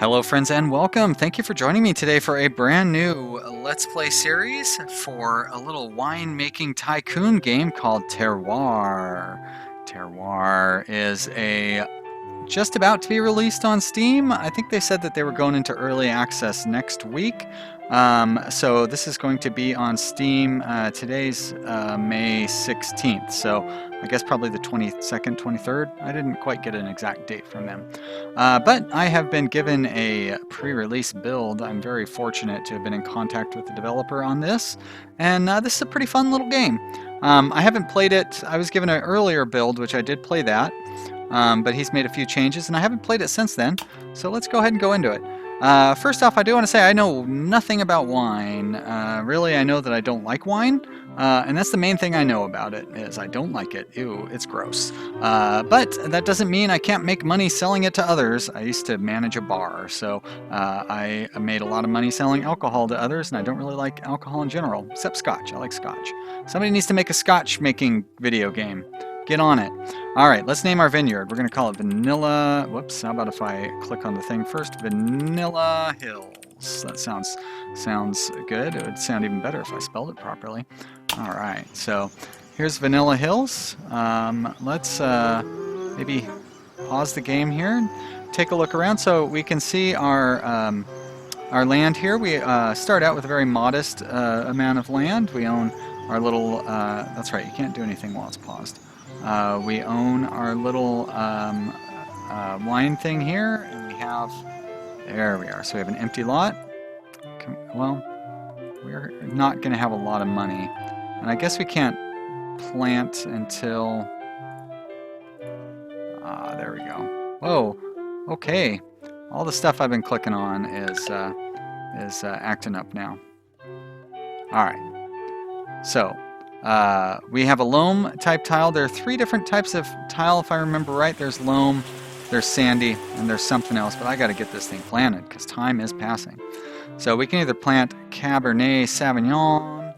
Hello friends and welcome. Thank you for joining me today for a brand new Let's Play series for a little winemaking tycoon game called Terroir. Terroir is just about to be released on Steam. I think they said that they were going into early access next week. So this is going to be on Steam. Today's May 16th, so I guess probably the 22nd, 23rd. I didn't quite get an exact date from them. But I have been given a pre-release build. I'm very fortunate to have been in contact with the developer on this, and this is a pretty fun little game. I haven't played it. I was given an earlier build, which I did play that. But he's made a few changes, and I haven't played it since then, so let's go ahead and go into it. First off, I do want to say I know nothing about wine. Really, I know that I don't like wine, and that's the main thing I know about it, is I don't like it. Ew, it's gross. But that doesn't mean I can't make money selling it to others. I used to manage a bar, so I made a lot of money selling alcohol to others, and I don't really like alcohol in general, except scotch. I like scotch. Somebody needs to make a scotch making video game. Get on it. All right, let's name our vineyard. We're going to call it Vanilla. Whoops, how about if I click on the thing first? Vanilla Hills. That sounds good. It would sound even better if I spelled it properly. All right, so here's Vanilla Hills. Let's maybe pause the game here and take a look around so we can see our land here. We start out with a very modest amount of land. We own our little, that's right, you can't do anything while it's paused. We own our little wine thing here, and we have, there we are. So we have an empty lot. Well, we're not going to have a lot of money. And I guess we can't plant until, there we go. Whoa, okay. All the stuff I've been clicking on is acting up now. All right, so we have a loam type tile. There are 3 different types of tile, if I remember right. There's loam, there's sandy, and there's something else, but I got to get this thing planted because time is passing. So we can either plant Cabernet Sauvignon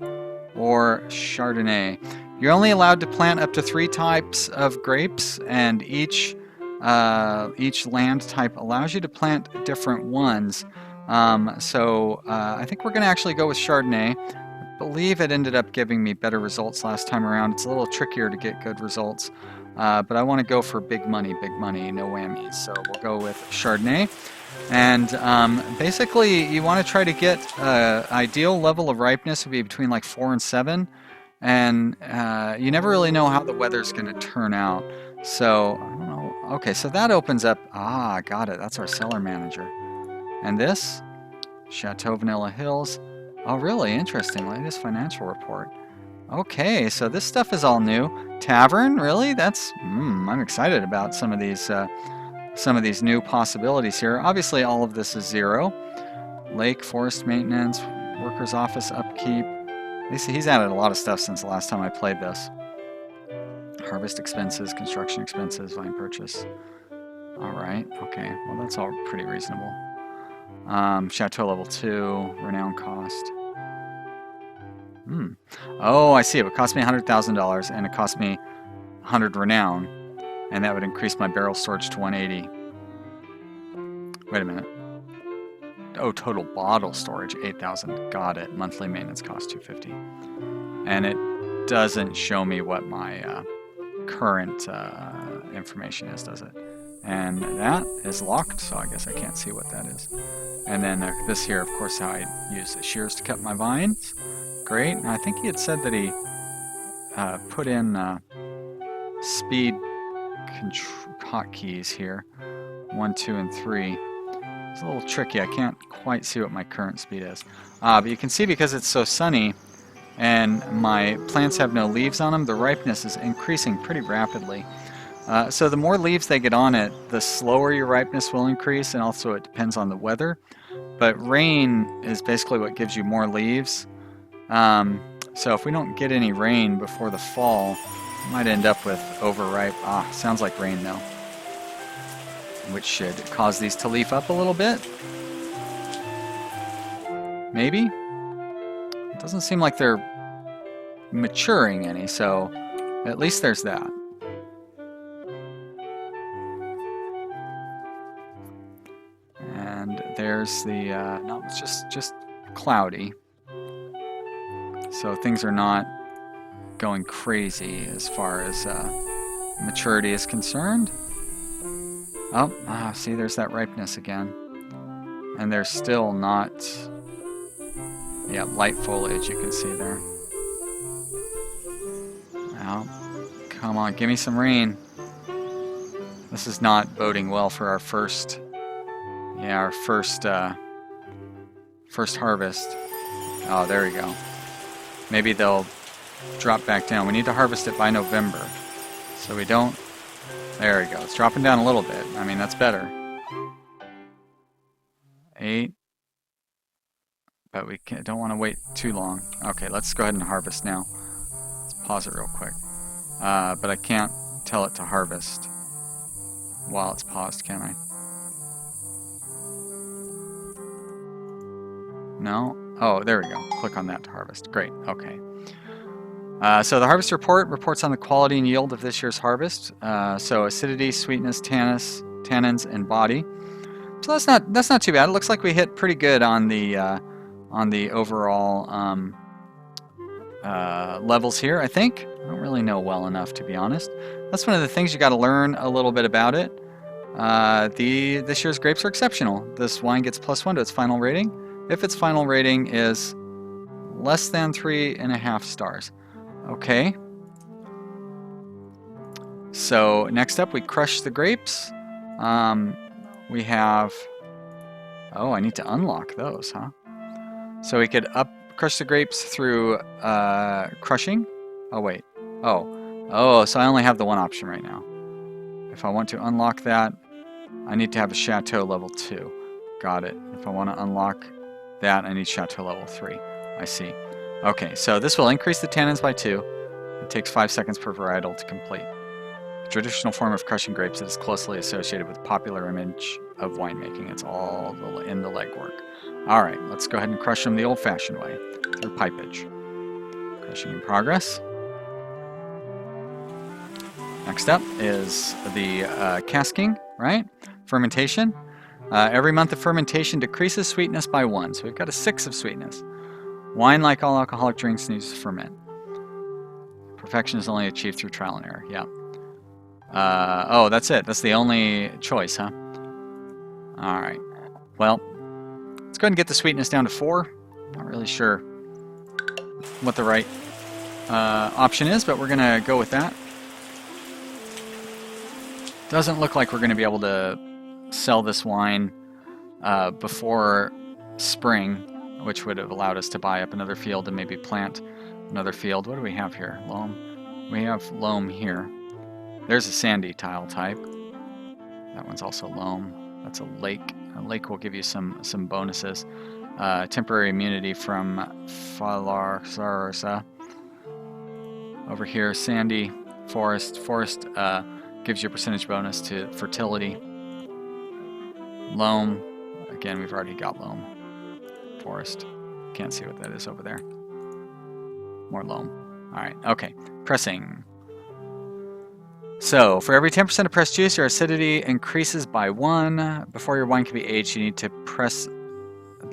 or Chardonnay. You're only allowed to plant up to 3 types of grapes, and each land type allows you to plant different ones. I think we're going to actually go with Chardonnay. I believe it ended up giving me better results last time around. It's a little trickier to get good results, but I want to go for big money, no whammies. So we'll go with Chardonnay. And basically, you want to try to get ideal level of ripeness would be between like 4 and 7, and you never really know how the weather's going to turn out. So I don't know. Okay, so that opens up. Ah, got it. That's our cellar manager. And this, Chateau Vanilla Hills. Oh, really? Interesting. Latest financial report. Okay, so this stuff is all new. Tavern, really? That's I'm excited about some of these new possibilities here. Obviously, all of this is 0. Lake, forest maintenance, workers' office upkeep. He's added a lot of stuff since the last time I played this. Harvest expenses, construction expenses, vine purchase. All right. Okay. Well, that's all pretty reasonable. Chateau level 2, renown cost. Oh, I see. It would cost me $100,000, and it cost me 100 renown, and that would increase my barrel storage to 180. Wait a minute. Oh, total bottle storage 8,000. Got it. Monthly maintenance cost 250, and it doesn't show me what my current information is, does it? And that is locked, so I guess I can't see what that is. And then this here, of course, how I use the shears to cut my vines. Great. And I think he had said that he put in speed hotkeys here. 1, 2, and 3. It's a little tricky. I can't quite see what my current speed is. But you can see because it's so sunny and my plants have no leaves on them, the ripeness is increasing pretty rapidly. So the more leaves they get on it, the slower your ripeness will increase, and also it depends on the weather. But rain is basically what gives you more leaves. So if we don't get any rain before the fall, we might end up with overripe. Sounds like rain though, which should cause these to leaf up a little bit. Maybe? It doesn't seem like they're maturing any, so at least there's that. And there's the, no, it's just cloudy. So things are not going crazy as far as maturity is concerned. Oh, see, there's that ripeness again. And there's still not, yeah, light foliage you can see there. Now, come on, give me some rain. This is not boding well for our first, yeah, our first harvest. Oh, there we go. Maybe they'll drop back down. We need to harvest it by November. So we don't, there we go. It's dropping down a little bit. I mean, that's better. 8. But we don't want to wait too long. Okay, let's go ahead and harvest now. Let's pause it real quick. But I can't tell it to harvest while it's paused, can I? No? Oh, there we go. Click on that to harvest. Great. Okay. So the harvest report reports on the quality and yield of this year's harvest. So acidity, sweetness, tannins, and body. So that's not too bad. It looks like we hit pretty good on the overall levels here, I think. I don't really know well enough, to be honest. That's one of the things you got to learn a little bit about it. This year's grapes are exceptional. This wine gets +1 to its final rating if its final rating is less than 3.5 stars. Okay. So next up, we crush the grapes. We have, oh, I need to unlock those, huh? So we could crush the grapes through crushing. Oh, wait. Oh, so I only have the one option right now. If I want to unlock that, I need to have a Chateau level 2. Got it. If I want to unlock that, I need Chateau level 3. I see. Okay, so this will increase the tannins by 2. It takes 5 seconds per varietal to complete. A traditional form of crushing grapes that is closely associated with the popular image of winemaking. It's all in the legwork. All right, let's go ahead and crush them the old-fashioned way, through pipage. Crushing in progress. Next up is the casking, right? Fermentation. Every month of fermentation decreases sweetness by 1, so we've got a 6 of sweetness. Wine, like all alcoholic drinks, needs to ferment. Perfection is only achieved through trial and error. Yeah. Oh, that's it. That's the only choice, huh? All right. Well, let's go ahead and get the sweetness down to 4. Not really sure what the right option is, but we're going to go with that. Doesn't look like we're going to be able to sell this wine before spring, which would have allowed us to buy up another field and maybe plant another field. What do we have here? Loam. We have loam here. There's a sandy tile type. That one's also loam. That's a lake. A lake will give you some bonuses. Temporary immunity from Falarsa. Over here, sandy forest. Forest gives you a percentage bonus to fertility. Loam. Again, we've already got loam. Forest. Can't see what that is over there. More loam. All right. Okay. Pressing. So, for every 10% of pressed juice, your acidity increases by 1. Before your wine can be aged, you need to press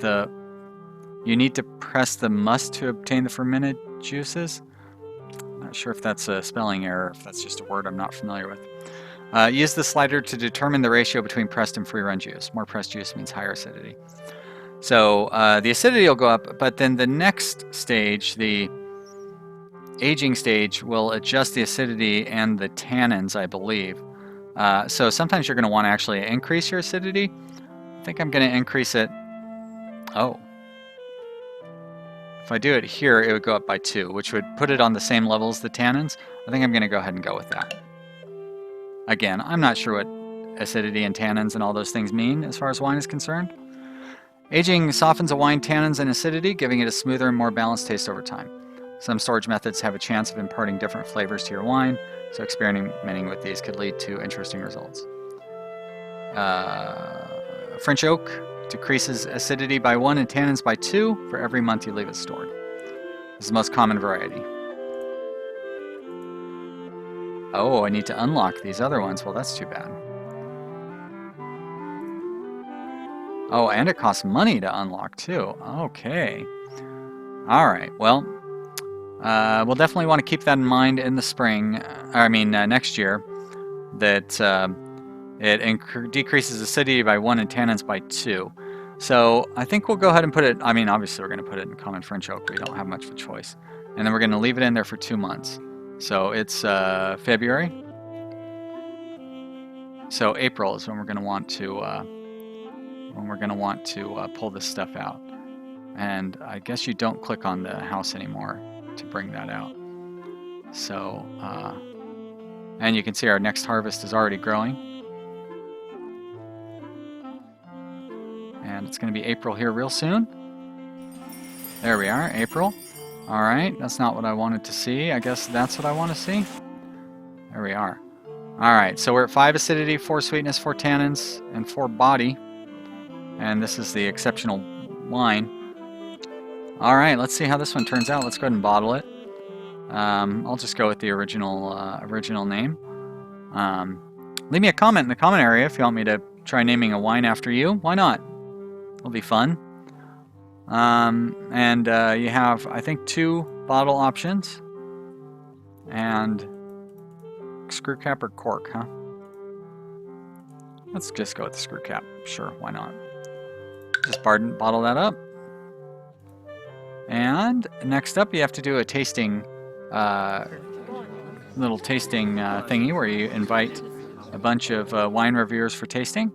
the must to obtain the fermented juices. Not sure if that's a spelling error, if that's just a word I'm not familiar with. Use the slider to determine the ratio between pressed and free-run juice. More pressed juice means higher acidity. So the acidity will go up, but then the next stage, the aging stage, will adjust the acidity and the tannins, I believe. So sometimes you're going to want to actually increase your acidity. I think I'm going to increase it. Oh. If I do it here, it would go up by 2, which would put it on the same level as the tannins. I think I'm going to go ahead and go with that. Again, I'm not sure what acidity and tannins and all those things mean as far as wine is concerned. Aging softens a wine tannins and acidity, giving it a smoother and more balanced taste over time. Some storage methods have a chance of imparting different flavors to your wine, so experimenting with these could lead to interesting results. French oak decreases acidity by 1 and tannins by 2 for every month you leave it stored. This is the most common variety. Oh, I need to unlock these other ones. Well, that's too bad. Oh, and it costs money to unlock too. Okay. All right. Well, we'll definitely want to keep that in mind in the spring. Next year, that it decreases acidity by 1 and tannins by 2. So I think we'll go ahead and put it. I mean, obviously we're going to put it in common French oak. We don't have much of a choice, and then we're going to leave it in there for 2 months. So it's February. So April is when we're going to want to pull this stuff out. And I guess you don't click on the house anymore to bring that out. So, and you can see our next harvest is already growing. And it's going to be April here real soon. There we are, April. All right, that's not what I wanted to see. I guess that's what I want to see. There we are. All right, so we're at 5 acidity, 4 sweetness, 4 tannins, and 4 body. And this is the exceptional wine. All right, let's see how this one turns out. Let's go ahead and bottle it. I'll just go with the original name. Leave me a comment in the comment area if you want me to try naming a wine after you. Why not? It'll be fun. You have, I think, 2 bottle options. And screw cap or cork, huh? Let's just go with the screw cap. Sure, why not? Just bottle that up. And next up, you have to do a tasting, little tasting thingy where you invite a bunch of wine reviewers for tasting.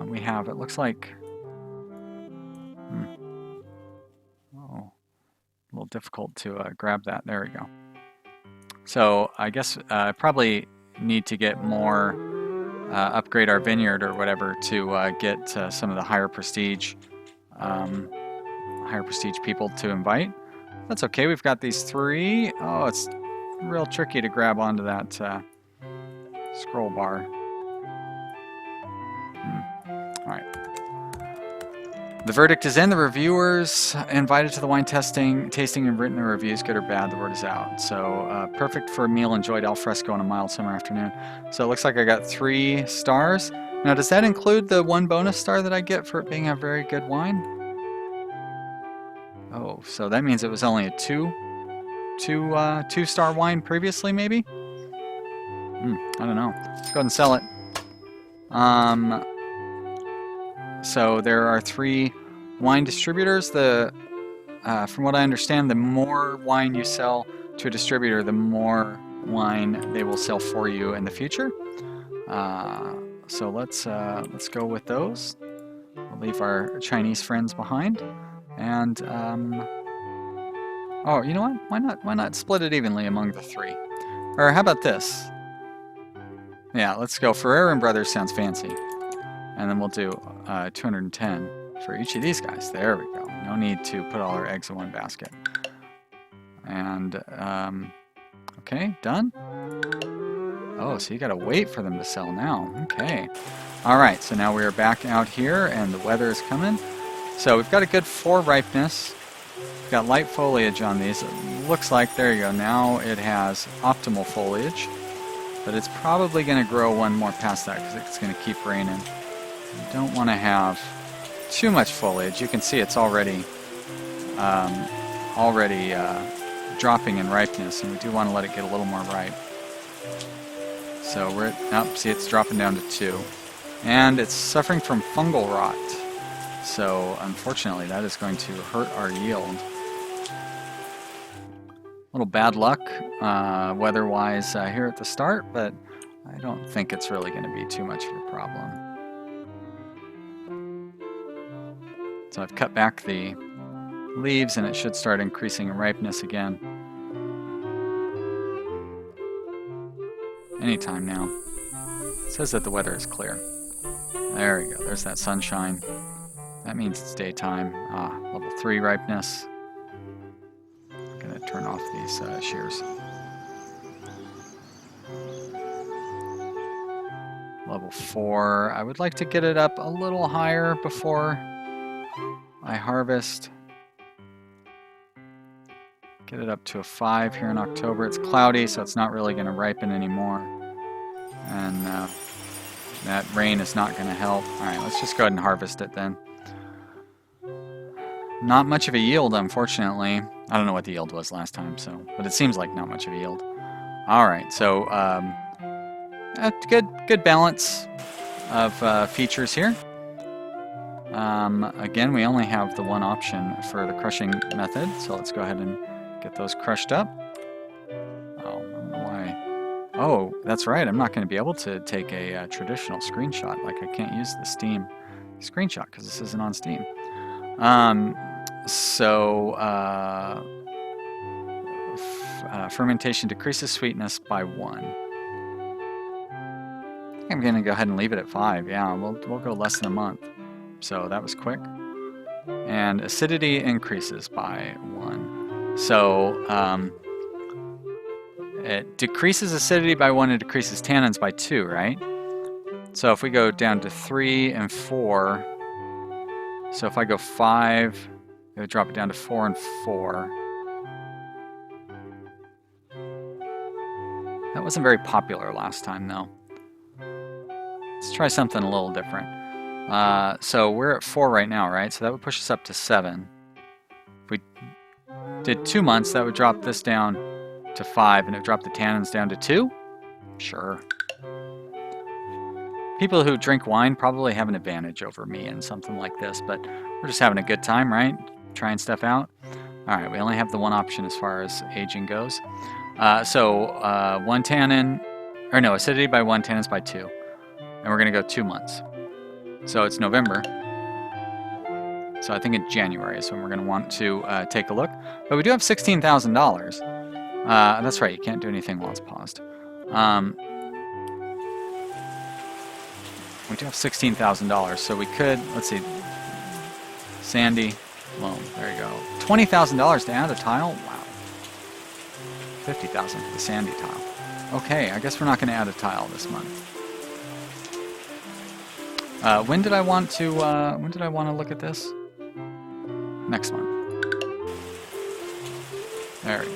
We have, it looks like, oh, a little difficult to grab that. There we go. So I guess probably need to get more, upgrade our vineyard or whatever to get some of the higher prestige people to invite. That's okay, we've got these 3. Oh, it's real tricky to grab onto that scroll bar. All right. The verdict is in. The reviewers invited to the wine tasting and written reviews, good or bad, the word is out. So perfect for a meal enjoyed al fresco on a mild summer afternoon. So it looks like I got 3 stars. Now, does that include the 1 bonus star that I get for it being a very good wine? Oh, so that means it was only a 2-star wine previously, maybe? I don't know. Let's go ahead and sell it. So there are 3 wine distributors. From what I understand, the more wine you sell to a distributor, the more wine they will sell for you in the future. So let's go with those. We'll leave our Chinese friends behind. And oh, you know what? Why not split it evenly among the 3? Or how about this? Yeah, let's go. Ferrer and Brothers sounds fancy. And then we'll do 210 for each of these guys. There we go. No need to put all our eggs in one basket. And okay, done. Oh, so you gotta wait for them to sell now. Okay. All right, so now we are back out here and the weather is coming. So we've got a good 4 ripeness. We've got light foliage on these. It looks like, there you go, now it has optimal foliage. But it's probably going to grow one more past that because it's going to keep raining. You don't want to have too much foliage. You can see it's already dropping in ripeness, and we do want to let it get a little more ripe. So we're at, see, it's dropping down to 2. And it's suffering from fungal rot. So unfortunately, that is going to hurt our yield. A little bad luck weather-wise here at the start, but I don't think it's really going to be too much of a problem. So I've cut back the leaves and it should start increasing in ripeness again. Anytime now. It says that the weather is clear. There we go, there's that sunshine. That means it's daytime. Level 3 ripeness. I'm gonna turn off these shears. Level 4. I would like to get it up a little higher before I harvest. Get it up to a 5 here in October. It's cloudy, so it's not really going to ripen anymore. And That rain is not going to help. Alright, let's just go ahead and harvest it then. Not much of a yield, unfortunately. I don't know what the yield was last time, but it seems like not much of a yield. Alright, so good balance of features here. Again, we only have the one option for the crushing method, so let's go ahead and get those crushed up. Oh, I don't know why. Oh, that's right, I'm not going to be able to take a traditional screenshot. Like, I can't use the Steam screenshot because this isn't on Steam. Fermentation decreases sweetness by 1. I think I'm going to go ahead and leave it at 5. Yeah, we'll go less than a month. So that was quick. And acidity increases by 1. So it decreases acidity by 1 and decreases tannins by 2, right? So if we go down to 3 and 4, so if I go 5, it would drop it down to 4 and 4. That wasn't very popular last time, though. Let's try something a little different. So we're at 4 right now, right? So that would push us up to 7. If we did 2 months, that would drop this down to 5, and it would drop the tannins down to 2? Sure. People who drink wine probably have an advantage over me in something like this, but we're just having a good time, right? Trying stuff out. Alright, we only have the one option as far as aging goes. 1 tannin, or no, acidity by 1, tannins by 2. And we're going to go 2 months. So it's November. So I think in January is when we're going to want to take a look. But we do have $16,000. That's right, you can't do anything while it's paused. We do have $16,000, so we could, let's see, sandy loam, there you go. $20,000 to add a tile? Wow. $50,000 for the sandy tile. Okay, I guess we're not going to add a tile this month. When did I want to look at this? Next month. There we go.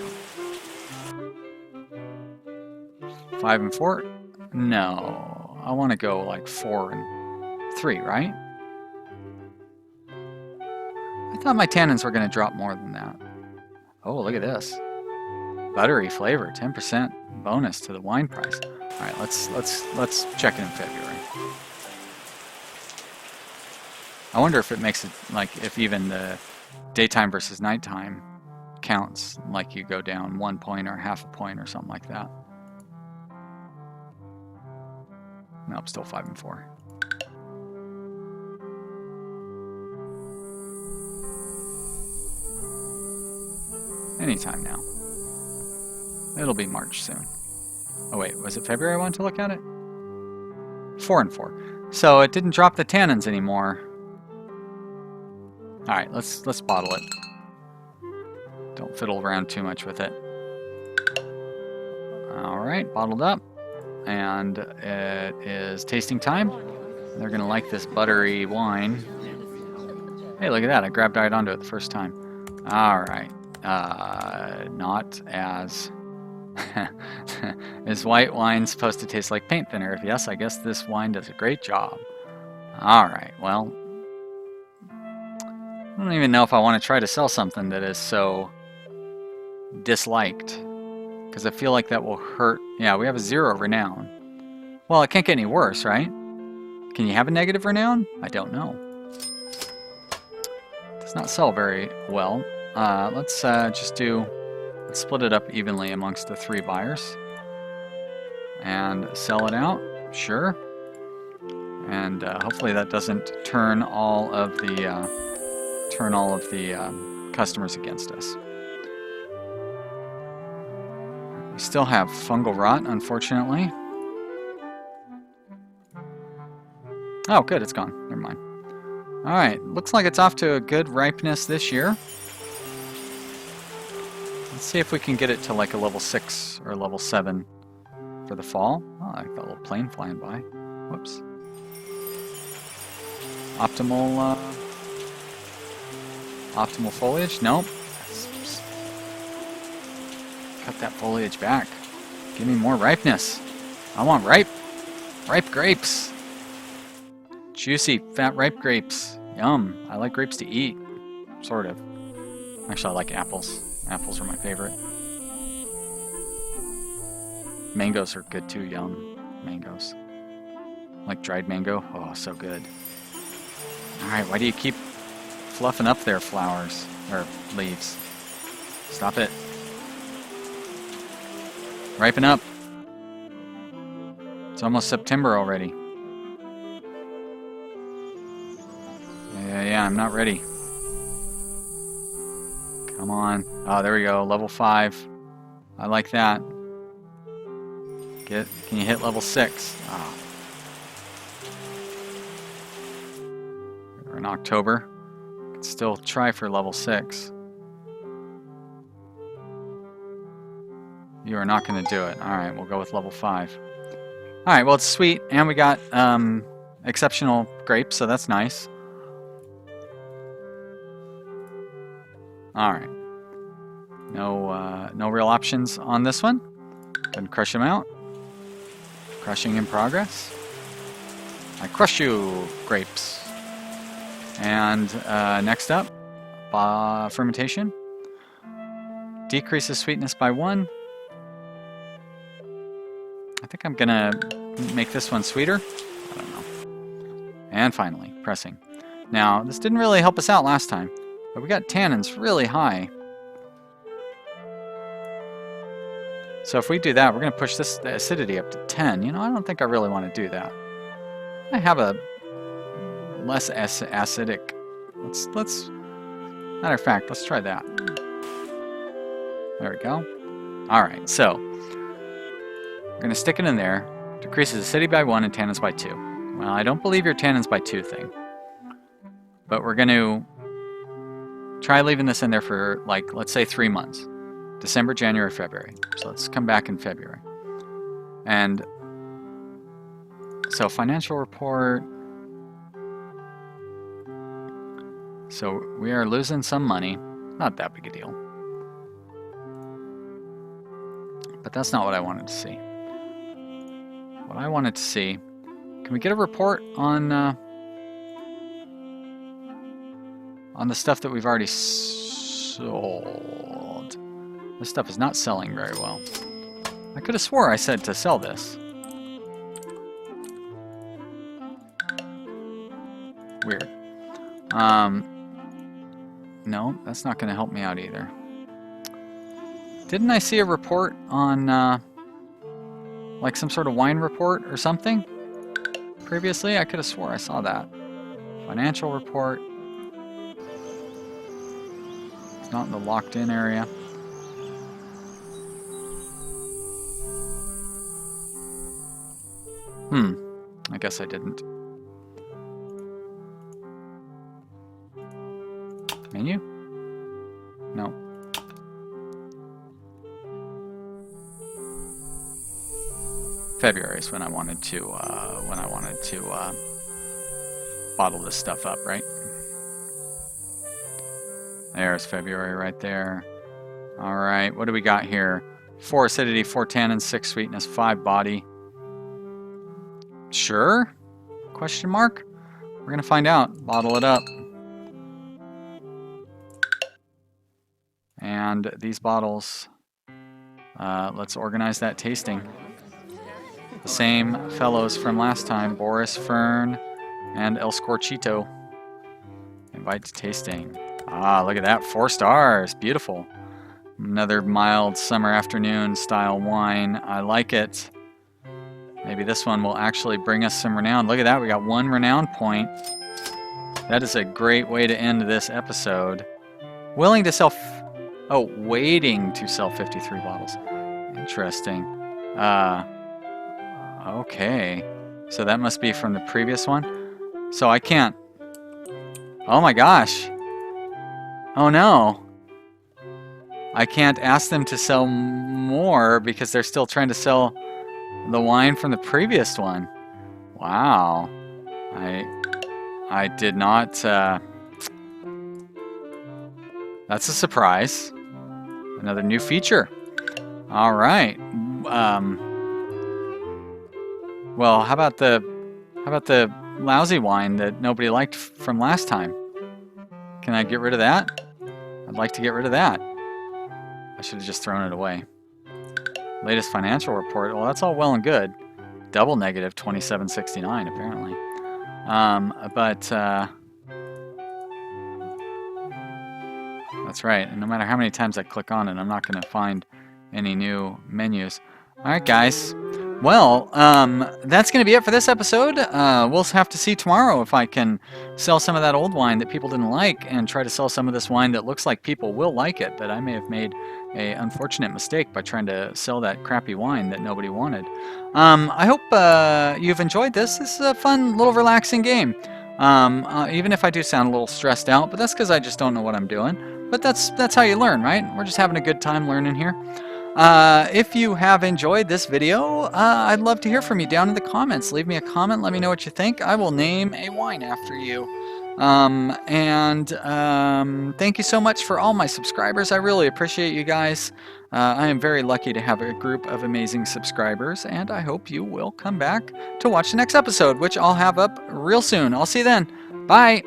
5 and 4? No. I want to go like 4 and 3, right? I thought my tannins were going to drop more than that. Oh, look at this. Buttery flavor, 10% bonus to the wine price. All right, let's check it in February. I wonder if it makes it like if even the daytime versus nighttime counts, like you go down 1 point or half a point or something like that. Nope, still 5 and 4. Anytime now. It'll be March soon. Oh wait, was it February I wanted to look at it? 4 and 4. So it didn't drop the tannins anymore. Alright, let's bottle it. Don't fiddle around too much with it. Alright, bottled up. And it is tasting time. They're going to like this buttery wine. Hey, look at that. I grabbed right onto it the first time. Alright. Not as... Is white wine supposed to taste like paint thinner? If yes, I guess this wine does a great job. Alright, well... I don't even know if I want to try to sell something that is so disliked. Because I feel like that will hurt. Yeah, we have a 0 renown. Well, it can't get any worse, right? Can you have a negative renown? I don't know. Does not sell very well. Let's split it up evenly amongst the 3 buyers. And sell it out. Sure. And hopefully that doesn't turn all of the customers against us. We still have fungal rot, unfortunately. Oh, good, it's gone. Never mind. Alright, looks like it's off to a good ripeness this year. Let's see if we can get it to like a level 6 or level 7 for the fall. Oh, I like that little plane flying by. Whoops. Optimal foliage? Nope. Cut that foliage back. Give me more ripeness. I want ripe grapes. Juicy, fat, ripe grapes. Yum. I like grapes to eat. Sort of. Actually, I like apples. Apples are my favorite. Mangoes are good too. Yum. Mangoes. Like dried mango. Oh, so good. Alright, why do you keep fluffing up their flowers? Or leaves? Stop it. Ripen up. It's almost September already. Yeah, I'm not ready. Come on. Oh, there we go. Level 5. I like that. Can you hit level 6? Oh. We're in October. Could still try for level 6. You are not going to do it. Alright, we'll go with level 5. Alright, well, it's sweet. And we got exceptional grapes, so that's nice. Alright. No real options on this one. Go ahead and crush them out. Crushing in progress. I crush you, grapes. And next up, fermentation. Decreases sweetness by 1. I think I'm gonna make this one sweeter. I don't know. And finally, pressing. Now, this didn't really help us out last time, but we got tannins really high. So if we do that, we're gonna push the acidity up to 10. You know, I don't think I really want to do that. I have a less acidic. Let's. Matter of fact, let's try that. There we go. All right, so we're gonna stick it in there. Decreases acidity by 1 and tannins by 2. Well, I don't believe your tannins by 2 thing, but we're gonna try leaving this in there for, like, let's say 3 months. December, January, February. So let's come back in February. And so financial report. So we are losing some money. Not that big a deal. But that's not what I wanted to see. What I wanted to see, can we get a report on the stuff that we've already sold? This stuff is not selling very well. I could have swore I said to sell this. Weird. No, that's not going to help me out either. Didn't I see a report on, like some sort of wine report or something previously? I could have swore I saw that. Financial report. It's not in the locked in area. I guess I didn't. Menu? No. February is when I wanted to bottle this stuff up, right? There's February right there. All right, what do we got here? 4 acidity, 4 tannin, 6 sweetness, 5 body. Sure? Question mark? We're gonna find out. Bottle it up. And these bottles, let's organize that tasting. The same fellows from last time, Boris, Fern, and El Scorchito. Invite to tasting. Ah, look at that, 4 stars, beautiful. Another mild summer afternoon style wine, I like it. Maybe this one will actually bring us some renown. Look at that, we got 1 renown point. That is a great way to end this episode. Willing to sell, waiting to sell 53 bottles. Interesting. Okay. So that must be from the previous one. So I can't. Oh my gosh. Oh no. I can't ask them to sell more because they're still trying to sell the wine from the previous one. Wow. I did not. That's a surprise. Another new feature. All right. Well, how about the lousy wine that nobody liked from last time. Can I get rid of that? I'd like to get rid of that. I should have just thrown it away. Latest financial report. Well, that's all well and good. Double negative 2769 apparently. That's right. And no matter how many times I click on it, I'm not going to find any new menus. All right, guys. Well, that's going to be it for this episode. We'll have to see tomorrow if I can sell some of that old wine that people didn't like and try to sell some of this wine that looks like people will like it, but I may have made an unfortunate mistake by trying to sell that crappy wine that nobody wanted. I hope you've enjoyed this. This is a fun, little relaxing game. Even if I do sound a little stressed out, but that's because I just don't know what I'm doing. But that's how you learn, right? We're just having a good time learning here. If you have enjoyed this video, I'd love to hear from you down in the comments. Leave me a comment. Let me know what you think. I will name a wine after you. Thank you so much for all my subscribers. I really appreciate you guys. I am very lucky to have a group of amazing subscribers, and I hope you will come back to watch the next episode, which I'll have up real soon. I'll see you then. Bye.